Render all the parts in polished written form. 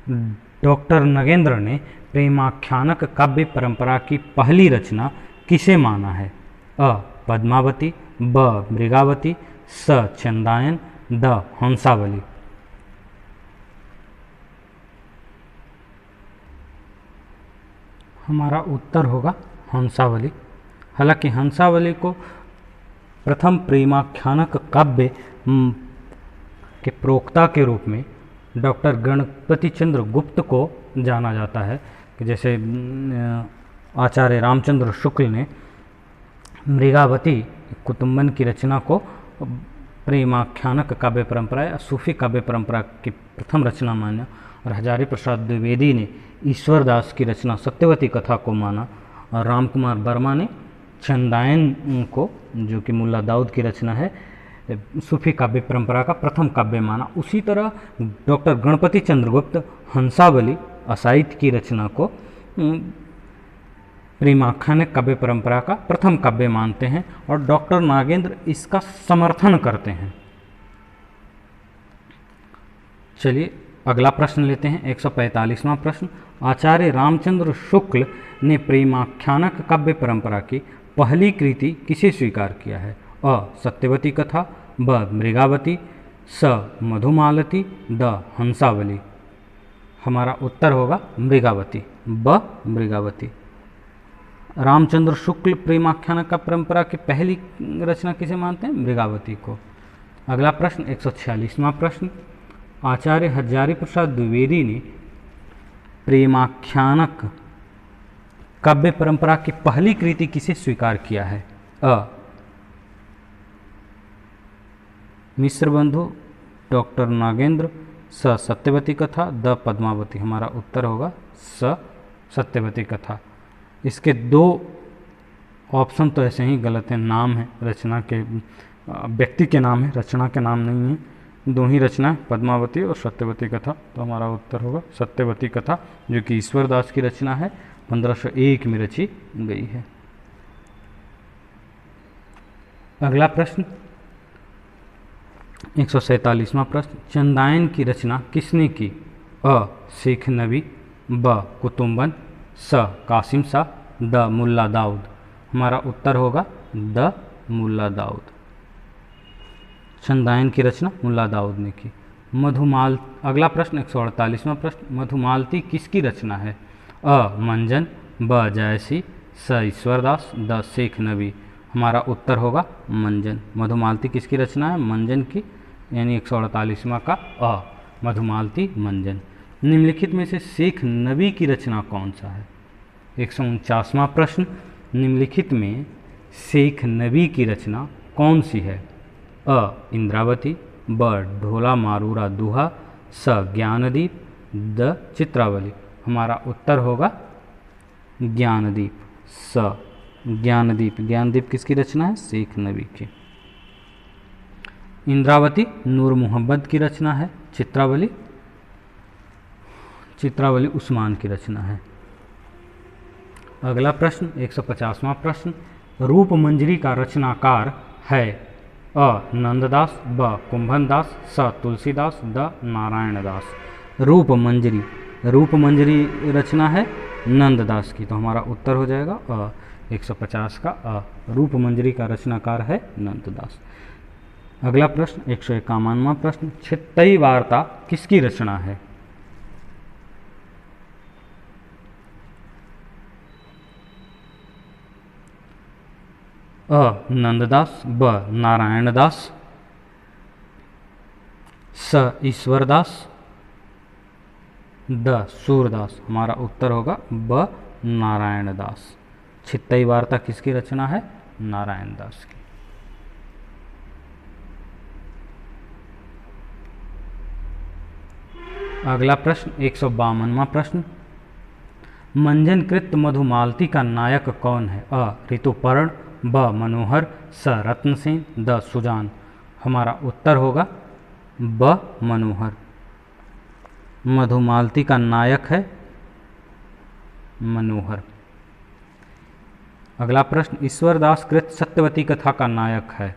Doctor Nagendra ने प्रेमाख्यानक काव्य परंपरा की पहली रचना किसे माना है? अ. पद्मावती, ब. मृगावती, स. चंदायन, द. हंसावली। हमारा उत्तर होगा हंसावली। हालांकि हंसावली को प्रथम प्रेमाख्यानक काव्य के प्रोक्ता के रूप में डॉक्टर गणपति चंद्र गुप्त को जाना जाता है, कि जैसे आचार्य रामचंद्र शुक्ल ने मृगावती कुतुम्बन की रचना को प्रेमाख्यानक काव्य परंपरा या सूफी काव्य परंपरा की प्रथम रचना माना, और हजारी प्रसाद द्विवेदी ने ईश्वरदास की रचना सत्यवती कथा को माना, और राम कुमार वर्मा ने चंदायन को, जो कि मुल्ला दाऊद की रचना है, सूफी काव्य परंपरा का प्रथम काव्य माना। उसी तरह डॉक्टर गणपति चंद्रगुप्त हंसावली असाहित्य की रचना को प्रेमाख्यानक काव्य परंपरा का प्रथम काव्य मानते हैं, और डॉक्टर नागेंद्र इसका समर्थन करते हैं। चलिए अगला प्रश्न लेते हैं, 145वां प्रश्न। आचार्य रामचंद्र शुक्ल ने प्रेमाख्यानक काव्य परंपरा की पहली कृति किसे स्वीकार किया है? अ. सत्यवती कथा, ब. मृगावती, स. मधुमालती, द. हंसावली। हमारा उत्तर होगा मृगावती, ब. मृगावती। रामचंद्र शुक्ल प्रेमाख्यानक का परंपरा की पहली रचना किसे मानते हैं? मृगावती को। अगला प्रश्न 146वां प्रश्न। आचार्य हजारी प्रसाद द्विवेदी ने प्रेमाख्यानक काव्य परंपरा की पहली कृति किसे स्वीकार किया है? अ. मिश्र बंधु, डॉक्टर नागेंद्र, स. सत्यवती कथा, द. पद्मावती। हमारा उत्तर होगा स. सत्यवती कथा। इसके दो ऑप्शन तो ऐसे ही गलत हैं, नाम है रचना के, व्यक्ति के नाम है, रचना के नाम नहीं है। दो ही रचना है, पद्मावती और सत्यवती कथा, तो हमारा उत्तर होगा सत्यवती कथा, जो कि ईश्वरदास की रचना है, 1501 में रची गई है। अगला प्रश्न 147वां प्रश्न। चंदायन की रचना किसने की? अ. शेख नबी, ब. कुतुम्बन, स. कासिम शाह, द. मुल्ला दाऊद। हमारा उत्तर होगा द. मुल्ला दाऊद। चंदायन की रचना मुल्ला दाऊद ने की। मधुमाल अगला प्रश्न 148वां प्रश्न। मधुमालती किसकी रचना है? अ. मंजन, ब. जयसी, स. ईश्वरदास, द. शेख नबी। हमारा उत्तर होगा मंजन। मधुमालती किसकी रचना है? मंजन की, यानी 148वां का अ, मधुमालती मंजन। निम्नलिखित में से शेख नबी की रचना कौन सा है? 149वां प्रश्न। निम्नलिखित में शेख नबी की रचना कौन सी है? अ. इंद्रावती, ब. ढोला मारूरा दुहा, स. ज्ञानदीप, द. चित्रावली। हमारा उत्तर होगा ज्ञानदीप, स. ज्ञानदीप। ज्ञानदीप किसकी रचना है? शेख नबी की। इंद्रावती नूर मोहम्मद की रचना है। चित्रावली उस्मान की रचना है। अगला प्रश्न 150वां प्रश्न। रूप मंजरी का रचनाकार है? अ. नंददास, ब. कुंभनदास, स. तुलसीदास, द. नारायणदास। रूप मंजरी रचना है नंददास की, तो हमारा उत्तर हो जाएगा अ, 150 का अ। रूप मंजरी का रचनाकार है नंददास। अगला प्रश्न 151वां प्रश्न। छित्तई वार्ता किसकी रचना है? अ. नंददास, ब. नारायणदास, स. ईश्वरदास, द. सूरदास। हमारा उत्तर होगा ब. नारायणदास। छित्तई वार्ता किसकी रचना है? नारायणदास की। अगला प्रश्न 152वां प्रश्न। मंजनकृत मधुमालती का नायक कौन है? अ. ऋतुपर्ण, ब. मनोहर, स. रत्नसेन, द. सुजान। हमारा उत्तर होगा ब. मनोहर। मधुमालती का नायक है मनोहर। अगला प्रश्न। ईश्वरदास कृत सत्यवती कथा का नायक है?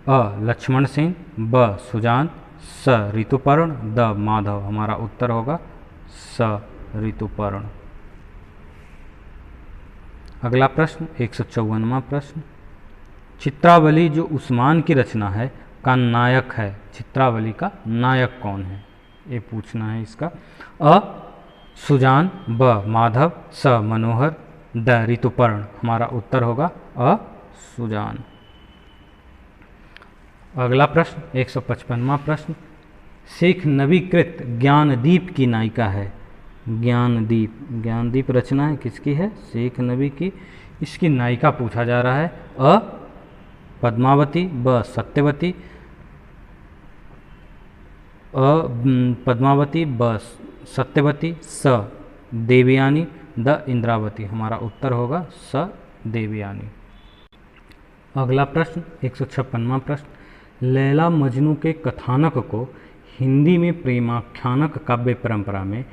अ. लक्ष्मण सेन, ब. सुजान, स. ऋतुपर्ण, द. माधव। हमारा उत्तर होगा स ऋतुपर्ण। अगला प्रश्न 154वां प्रश्न, चित्रावली जो उस्मान की रचना है का नायक है, चित्रावली का नायक कौन है, ये पूछना है इसका। अ सुजान, ब माधव, स मनोहर, द ऋतुपर्ण। हमारा उत्तर होगा अ सुजान। अगला प्रश्न 155वां प्रश्न, शेख नबी कृत ज्ञानदीप की नायिका है। ज्ञानदीप, ज्ञानदीप रचना है किसकी है, शेख नबी की। इसकी नायिका पूछा जा रहा है। अ पद्मावती, ब सत्यवती, अ पद्मावती, ब सत्यवती, स देवयानी, द इंद्रावती। हमारा उत्तर होगा स देवयानी। अगला प्रश्न 156वां प्रश्न, लैला मजनू के कथानक को हिंदी में प्रेमाख्यानक काव्य परंपरा में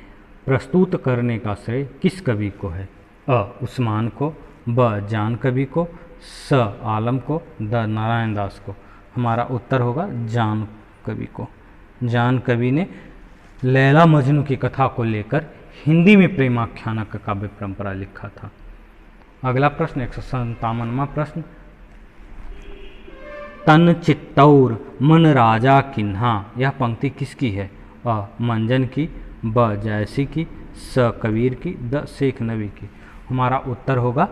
प्रस्तुत करने का श्रेय किस कवि को है। अ उस्मान को, ब जान कवि को, स आलम को, द नारायण दास को। हमारा उत्तर होगा जान कवि को। जान कवि ने लैला मजनू की कथा को लेकर हिंदी में प्रेमाख्यानक काव्य परंपरा लिखा था। अगला प्रश्न 157वां प्रश्न, तन चित्तौर मन राजा किन्हा, यह पंक्ति किसकी है। अ मंजन की, ब जैसी की, स कबीर की, द शेख नबी की। हमारा उत्तर होगा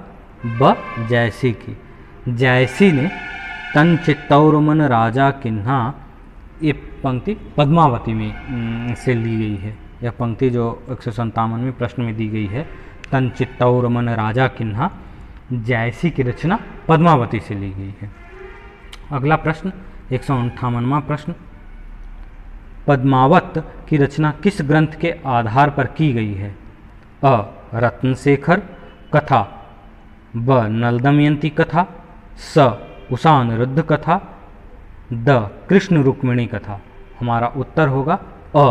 ब जैसी की। जैसी ने तन चित्तौर मन राजा किन्हा, ये पंक्ति पद्मावती में से ली गई है। यह पंक्ति जो 157वें प्रश्न में दी गई है, तन चित्तौर मन राजा किन्हा, जैसी की रचना पद्मावती से ली गई है। अगला प्रश्न 158वां प्रश्न, पद्मावत की रचना किस ग्रंथ के आधार पर की गई है। अ रत्नशेखर कथा, ब नल दमयंती कथा, स उषा अनिरुद्ध कथा, द कृष्ण रुक्मिणी कथा। हमारा उत्तर होगा अ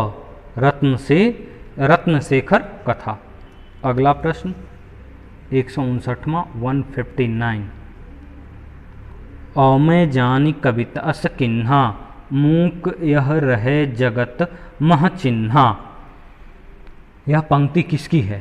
रत्नशेखर कथा। अगला प्रश्न 159वां 159, अमै जानि कवित अस किन्हा, मूक यह रहे जगत मह चिन्हा। यह पंक्ति किसकी है।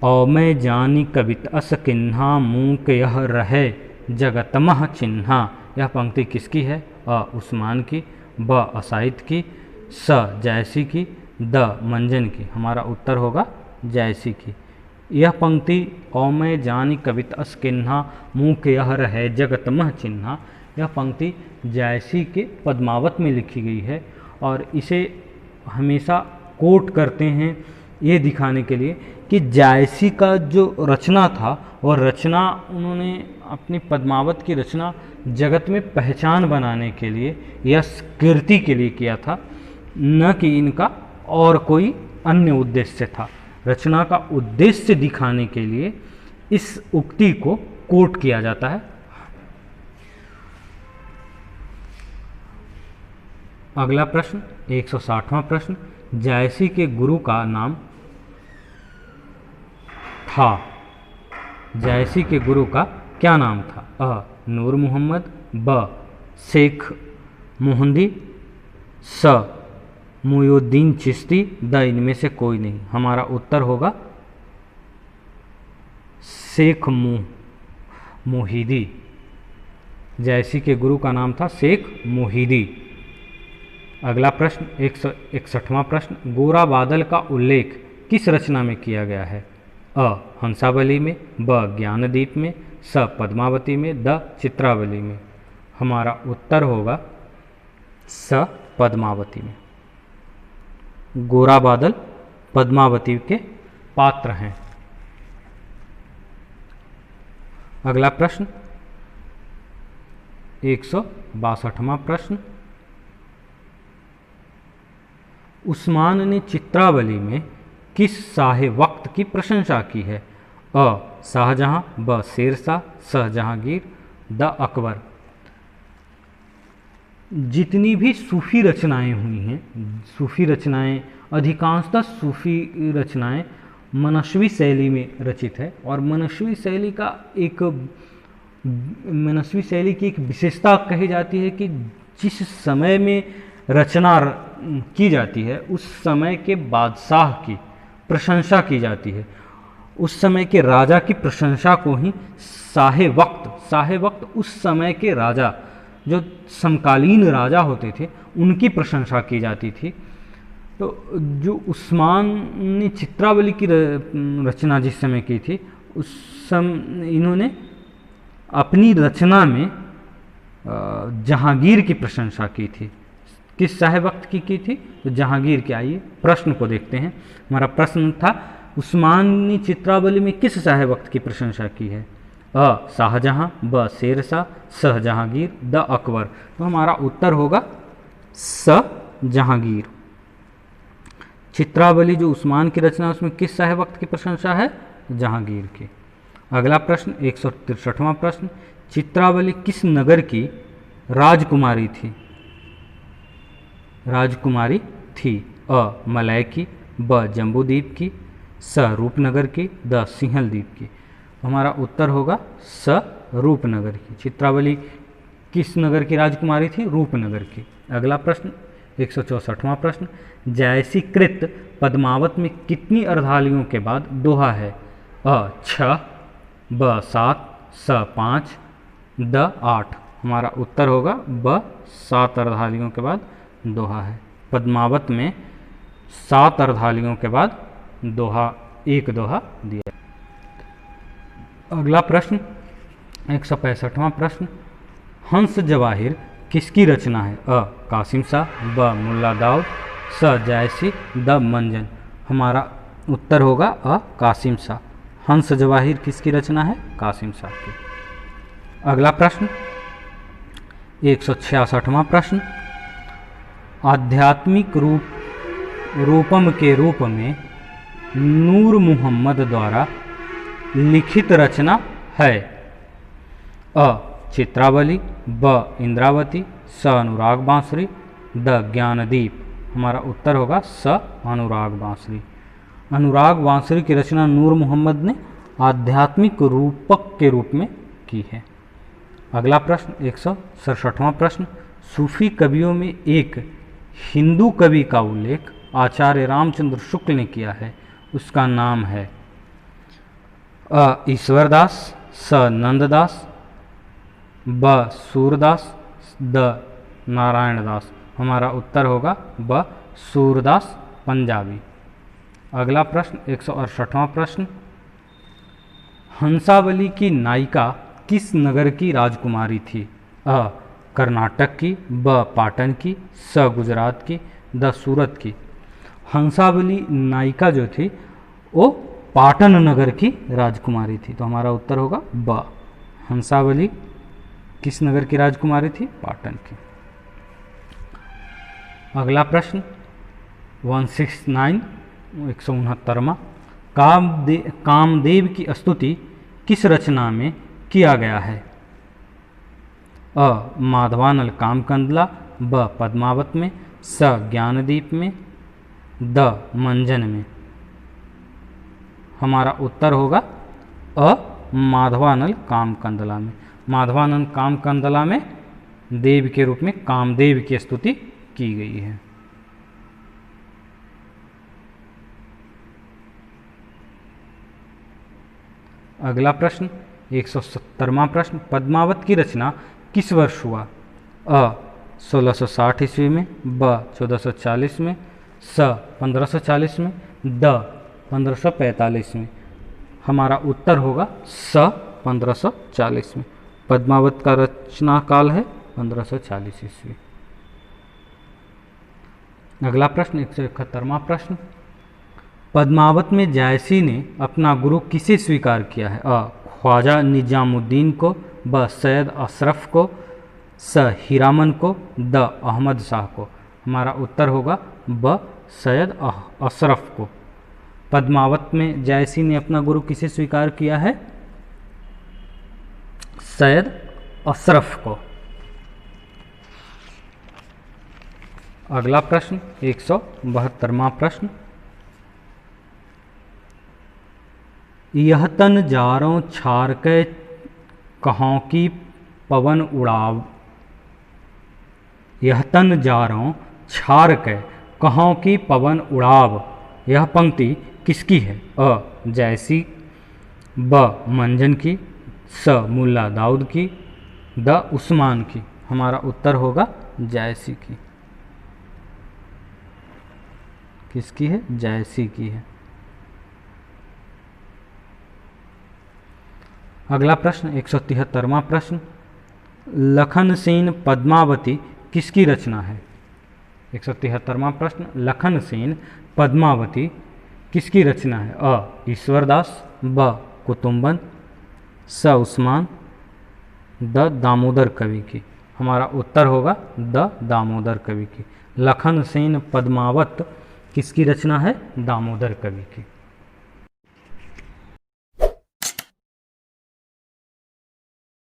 अमै जानि कवित अस किन्हा, मूक यह रहे जगत मह चिन्हा। यह पंक्ति किसकी है। अ उस्मान की, ब असाइद की, स जैसी की, द मंजन की। हमारा उत्तर होगा जैसी की। यह पंक्ति अमै जानि कवित अस किन्हा, मूक यह रहे जगत मह चिन्हा, यह पंक्ति जैसी के पद्मावत में लिखी गई है और इसे हमेशा कोट करते हैं ये दिखाने के लिए कि जायसी का जो रचना था वह रचना उन्होंने अपनी पद्मावत की रचना जगत में पहचान बनाने के लिए या कीर्ति के लिए किया था, न कि इनका और कोई अन्य उद्देश्य था। रचना का उद्देश्य दिखाने के लिए इस उक्ति को कोट किया जाता है। अगला प्रश्न 160वां प्रश्न, जायसी के गुरु का नाम था। जायसी के गुरु का क्या नाम था। अ नूर मोहम्मद, ब शेख मोहंदी, स मुयुद्दीन चिश्ती, द इनमें से कोई नहीं। हमारा उत्तर होगा शेख मोहिदी। जैसी के गुरु का नाम था शेख मोहिदी। अगला प्रश्न 161वां प्रश्न, गोरा बादल का उल्लेख किस रचना में किया गया है। अ हंसावली में, ब ज्ञानदीप में, स पद्मावती में, द चित्रावली में। हमारा उत्तर होगा स पद्मावती में। गोरा बादल पद्मावती के पात्र हैं। अगला प्रश्न 162वां प्रश्न, उस्मान ने चित्रावली में किस शाह वक्त की प्रशंसा की है। अ शाहजहां, ब शेरशाह, स जहांगीर, द अकबर। जितनी भी सूफी रचनाएं हुई हैं, सूफी रचनाएं अधिकांशतः सूफी रचनाएं मनस्वी शैली में रचित है और मनस्वी शैली की एक विशेषता कही जाती है कि जिस समय में रचना की जाती है उस समय के बादशाह की प्रशंसा की जाती है, उस समय के राजा की प्रशंसा को ही शाहे वक्त उस समय के राजा जो समकालीन राजा होते थे उनकी प्रशंसा की जाती थी। तो जो उस्मान ने चित्रावली की रचना जिस समय की थी उस इन्होंने अपनी रचना में जहांगीर की प्रशंसा की थी। किस शाहे वक्त की थी? तो जहांगीर की। आइए प्रश्न को देखते हैं। हमारा प्रश्न था उस्मान ने चित्रावली में किस शाहे वक्त की प्रशंसा की है? अ शाहजहां, ब शेरशाह, स जहांगीर, द अकबर। तो हमारा उत्तर होगा स जहांगीर। चित्रावली जो उस्मान की रचना उसमें किस शाहे वक्त की प्रशंसा है? जहांगीर की। अगला प्रश्न 163वां प्रश्न, चित्रावली किस नगर की राजकुमारी थी? राजकुमारी थी। अ मलय की, ब जम्बूद्वीप की, स रूपनगर की, द सिंहल द्वीप की। हमारा उत्तर होगा स रूपनगर की। चित्रावली किस नगर की राजकुमारी थी? रूपनगर की। अगला प्रश्न 164वां प्रश्न, जैसी कृत पद्मावत में कितनी अर्धालियों के बाद दोहा है? अ 6, ब 7, स 5, द 8। हमारा उत्तर होगा ब 7 अर्धालियों के बाद दोहा है। पद्मावत में 7 अर्धालियों के बाद दोहा, एक दोहा दिया। अगला प्रश्न 165वां प्रश्न, हंस जवाहिर किसकी रचना है? अ कासिम शाह, ब मुल्ला दाऊद, स जायसी, द मंजन। हमारा उत्तर होगा अ कासिम शाह। हंस जवाहिर किसकी रचना है? कासिम शाह की। अगला प्रश्न 166वां प्रश्न, आध्यात्मिक रूपम के रूप में नूर मोहम्मद द्वारा लिखित रचना है? अ चित्रावली, ब इंद्रावती, स अनुराग बांसुरी, द ज्ञानदीप। हमारा उत्तर होगा स अनुराग बांसुरी। अनुराग बांसुरी की रचना नूर मोहम्मद ने आध्यात्मिक रूपक के रूप में की है। अगला प्रश्न 167वां प्रश्न, सूफी कवियों में एक हिंदू कवि का उल्लेख आचार्य रामचंद्र शुक्ल ने किया है, उसका नाम है? अ ईश्वरदास, स नंददास, ब सूरदास, द नारायणदास। हमारा उत्तर होगा ब सूरदास पंजाबी। अगला प्रश्न 168वां प्रश्न, हंसावली की नायिका किस नगर की राजकुमारी थी? अ कर्नाटक की, ब पाटन की, स गुजरात की, द सूरत की। हंसावली नायिका जो थी वो पाटन नगर की राजकुमारी थी। तो हमारा उत्तर होगा ब। हंसावली किस नगर की राजकुमारी थी? पाटन की। अगला प्रश्न 169 169वां, कामदेव की स्तुति किस रचना में किया गया है? अ माधवानल कामकंदला, ब पद्मावत में, स ज्ञानदीप में, द मंजन में। हमारा उत्तर होगा अ माधवानल कामकंदला में। माधवानल कामकंदला में देव के रूप में कामदेव की स्तुति की गई है। अगला प्रश्न 170वां प्रश्न, पद्मावत की रचना किस वर्ष हुआ? अ 1660 ईस्वी में, ब 1440 में, स 1540 में, द 1545 में। हमारा उत्तर होगा स 1540 में। पद्मावत का रचना काल है 1540 ईस्वी। अगला प्रश्न 171वां प्रश्न, पद्मावत में जायसी ने अपना गुरु किसे स्वीकार किया है? अ ख्वाजा निजामुद्दीन को, ब सैयद अशरफ को, स हीरामन को, द अहमद शाह को। हमारा उत्तर होगा ब सैयद अशरफ को। पद्मावत में जायसी ने अपना गुरु किसे स्वीकार किया है? सैयद अशरफ को। अगला प्रश्न 172वां प्रश्न, यह तन जारों छार के कहों की पवन उड़ाव। यह तन जारों छार कै कहाँ की पवन उड़ाव, यह पंक्ति किसकी है? अ जैसी, ब मंजन की, स मुल्ला दाऊद की, द उस्मान की। हमारा उत्तर होगा जैसी की। किसकी है? जैसी की है। अगला प्रश्न 173वां प्रश्न, लखन सेन पद्मावती किसकी रचना है? 173वां प्रश्न, लखन सेन पद्मावती किसकी रचना है? अ ईश्वरदास, ब कुतुम्बन, स उस्मान, द दामोदर कवि की। हमारा उत्तर होगा द दामोदर कवि की। लखन सेन पद्मावत किसकी रचना है? दामोदर कवि की।